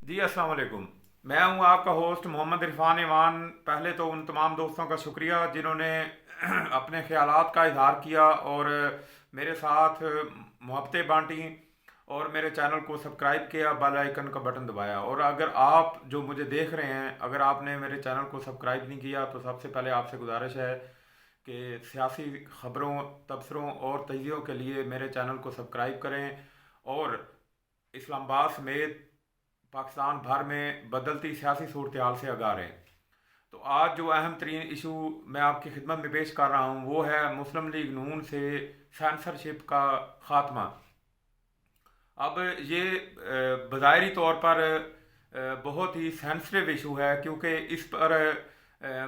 जी अस्सलाम वालेकुम। मैं हूं आपका होस्ट मोहम्मद इरफान ईमान। पहले तो उन तमाम दोस्तों का शुक्रिया जिन्होंने अपने ख्यालात का इजहार किया और मेरे साथ मोहब्बतें बांटी और मेरे चैनल को सब्सक्राइब किया, बेल आइकन का बटन दबाया। और अगर आप जो मुझे देख रहे हैं, अगर आपने मेरे चैनल को सब्सक्राइब नहीं किया तो सबसे पहले आपसे गुजारिश है कि सियासी ख़बरों, तबसरों और तजियों के लिए मेरे चैनल को सब्सक्राइब करें और इस्लामाबाद समेत पाकिस्तान भर में बदलती सियासी सूरत हाल से आगाह रहें। तो आज जो अहम तरीन इशू मैं आपकी खिदमत में पेश कर रहा हूँ वो है मुस्लिम लीग नून से सेंसरशिप का खात्मा। अब ये बज़ाहिरी तौर पर बहुत ही सेंसिटिव इशू है, क्योंकि इस पर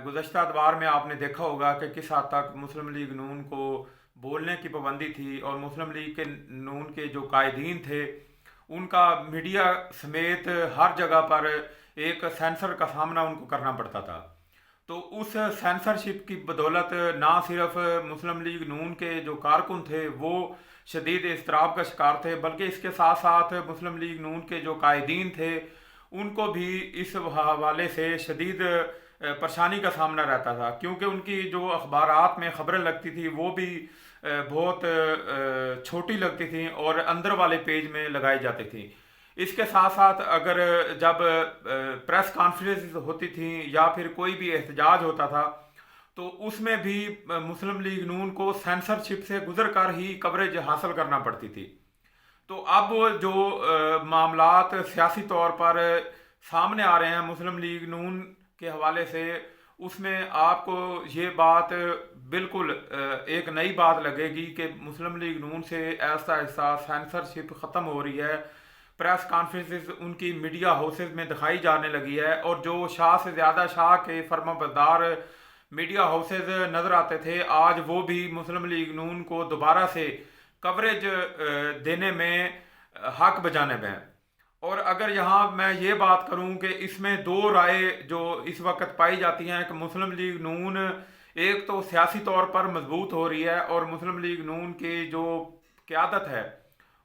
गुज़श्ता अदवार में आपने देखा होगा कि किस हद तक मुस्लिम लीग नून को बोलने की पाबंदी थी और मुस्लिम लीग के नून के जो कायदीन थे उनका मीडिया समेत हर जगह पर एक सेंसर का सामना उनको करना पड़ता था। तो उस सेंसरशिप की बदौलत ना सिर्फ मुस्लिम लीग नून के जो कारकुन थे वो शदीद इसतराब का शिकार थे, बल्कि इसके साथ साथ मुस्लिम लीग नून के जो कायदीन थे उनको भी इस हवाले से शदीद परेशानी का सामना रहता था, क्योंकि उनकी जो अखबारात में खबरें लगती थी वो भी बहुत छोटी लगती थी और अंदर वाले पेज में लगाई जाती थी। इसके साथ साथ अगर जब प्रेस कॉन्फ्रेंस होती थी या फिर कोई भी एहतजाज होता था तो उसमें भी मुस्लिम लीग नून को सेंसरशिप से गुजर कर ही कवरेज हासिल करना पड़ती थी। तो अब जो मामलात सियासी तौर पर सामने आ रहे हैं मुस्लिम लीग नून के हवाले से, उसमें आपको ये बात बिल्कुल एक नई बात लगेगी कि मुस्लिम लीग नून से ऐसा ऐसा सेंसरशिप ख़त्म हो रही है। प्रेस कॉन्फ्रेंसेस उनकी मीडिया हाउसेज में दिखाई जाने लगी है और जो शाह से ज़्यादा शाह के फर्माबरदार मीडिया हाउसेज नज़र आते थे आज वो भी मुस्लिम लीग नून को दोबारा से कवरेज देने में हक बजाने में हैं। और अगर यहाँ मैं ये बात करूँ कि इसमें दो राय जो इस वक्त पाई जाती हैं कि मुस्लिम लीग नून एक तो सियासी तौर पर मजबूत हो रही है और मुस्लिम लीग नून की जो क़यादत है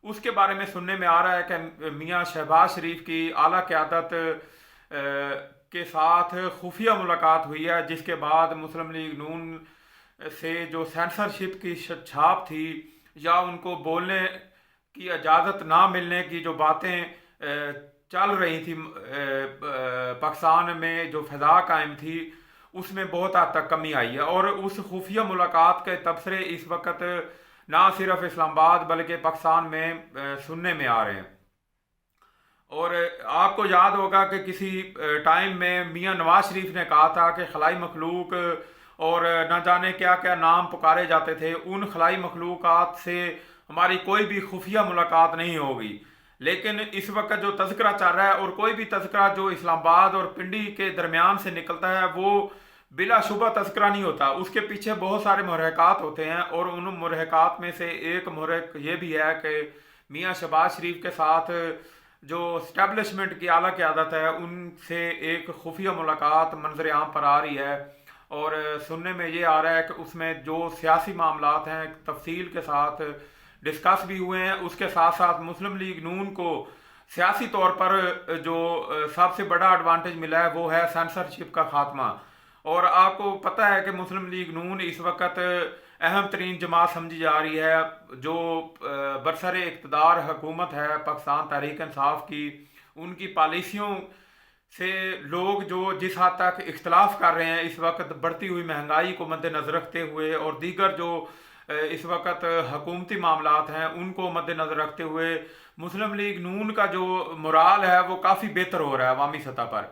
उसके बारे में सुनने में आ रहा है कि मियाँ शहबाज शरीफ की आला क़यादत के साथ खुफिया मुलाकात हुई है, जिसके बाद मुस्लिम लीग नून से जो सेंसरशिप की छाप थी या उनको बोलने की इजाज़त ना मिलने की जो बातें चल रही थी पाकिस्तान में जो फ़िज़ा कायम थी उसमें बहुत हद तक कमी आई है। और उस खुफिया मुलाकात के तबसरे इस वक्त ना सिर्फ इस्लामाबाद बल्कि पाकिस्तान में सुनने में आ रहे हैं। और आपको याद होगा कि किसी टाइम में मियाँ नवाज शरीफ ने कहा था कि खलाई मखलूक और न जाने क्या क्या नाम पुकारे जाते थे, उन खलाई मखलूक़ात से हमारी कोई भी खुफिया मुलाकात नहीं होगी। लेकिन इस वक्त जो तज़किरा चल रहा है और कोई भी तज़किरा जो इस्लामाबाद और पिंडी के दरमियान से निकलता है वो बिलाशुबा तज़किरा नहीं होता, उसके पीछे बहुत सारे मुहर्रिकात होते हैं। और उन मुहर्रिकात में से एक मुहर्रिक ये भी है कि मियाँ शहबाज शरीफ के साथ जो स्टैब्लिशमेंट की आला क़यादत है उनसे एक खुफिया मुलाकात मंजर आम पर आ रही है। और सुनने में ये आ रहा है कि उसमें जो सियासी मामलात हैं तफसील के साथ डिस्कस भी हुए हैं। उसके साथ साथ मुस्लिम लीग नून को सियासी तौर पर जो सबसे बड़ा एडवांटेज मिला है वो है सेंसरशिप का खात्मा। और आपको पता है कि मुस्लिम लीग नून इस वक्त अहम तरीन जमात समझी जा रही है। जो बरसर इक़्तिदार हुकूमत है पाकिस्तान तहरीक इंसाफ की, उनकी पॉलिसियों से लोग जो जिस हद तक इख्तलाफ कर रहे हैं इस वक्त बढ़ती हुई महंगाई को मद्देनज़र रखते हुए और दीगर जो इस वक्त हकूमती मामलात हैं उनको मद्देनज़र रखते हुए मुस्लिम लीग नून का जो मोराल है वो काफ़ी बेहतर हो रहा है अवामी सतह पर।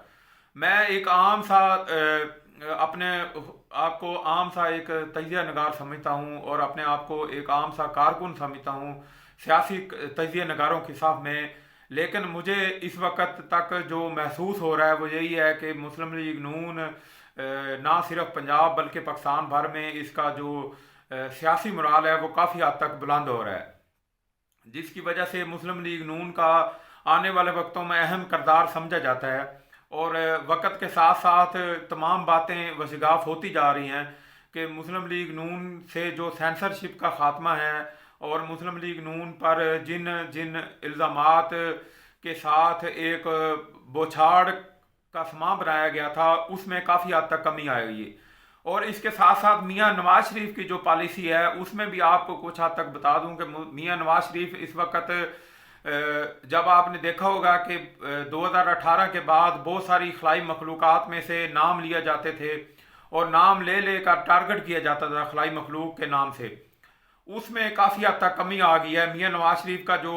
मैं एक आम सा अपने आप को आम सा एक तजिया नगार समझता हूँ और अपने आप को एक आम सा कारकुन समझता हूँ सियासी तजिया नगारों की साथ में। लेकिन मुझे इस वक्त तक जो महसूस हो रहा है वो यही है कि मुस्लिम लीग नून ना सिर्फ पंजाब बल्कि पाकिस्तान भर में इसका जो सियासी मोराल है वो काफ़ी हद तक बुलंद हो रहा है, जिसकी वजह से मुस्लिम लीग नून का आने वाले वक्तों में अहम किरदार समझा जाता है। और वक्त के साथ साथ तमाम बातें वशगाफ होती जा रही हैं कि मुस्लिम लीग नून से जो सेंसरशिप का ख़ात्मा है और मुस्लिम लीग नून पर जिन जिन इल्ज़ामात کے ساتھ ایک بوچھاڑ کا سامان بنایا گیا تھا، اس میں کافی حد تک کمی آئی ہوئی ہے۔ اور اس کے ساتھ ساتھ میاں نواز شریف کی جو پالیسی ہے اس میں بھی آپ کو کچھ حد تک بتا دوں کہ میاں نواز شریف اس وقت جب آپ نے دیکھا ہوگا کہ 2018 کے بعد بہت ساری خلائی مخلوقات میں سے نام لیا جاتے تھے اور نام لے لے کر ٹارگٹ کیا جاتا تھا خلائی مخلوق کے نام سے، اس میں کافی حد تک کمی آ گئی ہے۔ میاں نواز شریف کا جو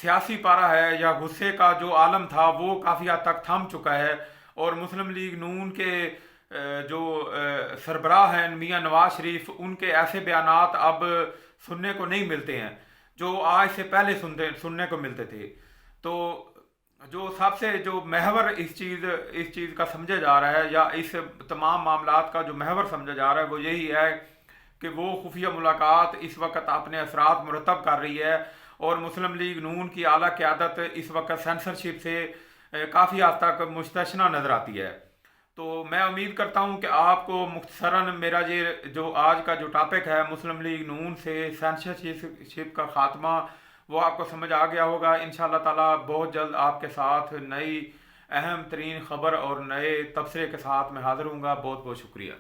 سیاسی پارا ہے یا غصے کا جو عالم تھا وہ کافی حد تک تھم چکا ہے، اور مسلم لیگ نون کے جو سربراہ ہیں میاں نواز شریف، ان کے ایسے بیانات اب سننے کو نہیں ملتے ہیں جو آج سے پہلے سننے کو ملتے تھے۔ تو جو سب سے جو محور اس چیز کا سمجھا جا رہا ہے، یا اس تمام معاملات کا جو محور سمجھا جا رہا ہے، وہ یہی ہے کہ وہ خفیہ ملاقات اس وقت اپنے اثرات مرتب کر رہی ہے، اور مسلم لیگ نون کی اعلیٰ قیادت اس وقت سینسرشپ سے کافی حد تک مستثنی نظر آتی ہے۔ تو میں امید کرتا ہوں کہ آپ کو مختصراً میرا یہ جو آج کا جو ٹاپک ہے مسلم لیگ نون سے سینسرشپ کا خاتمہ، وہ آپ کو سمجھ آ گیا ہوگا۔ انشاءاللہ تعالی بہت جلد آپ کے ساتھ نئی اہم ترین خبر اور نئے تبصرے کے ساتھ میں حاضر ہوں گا۔ بہت بہت شکریہ۔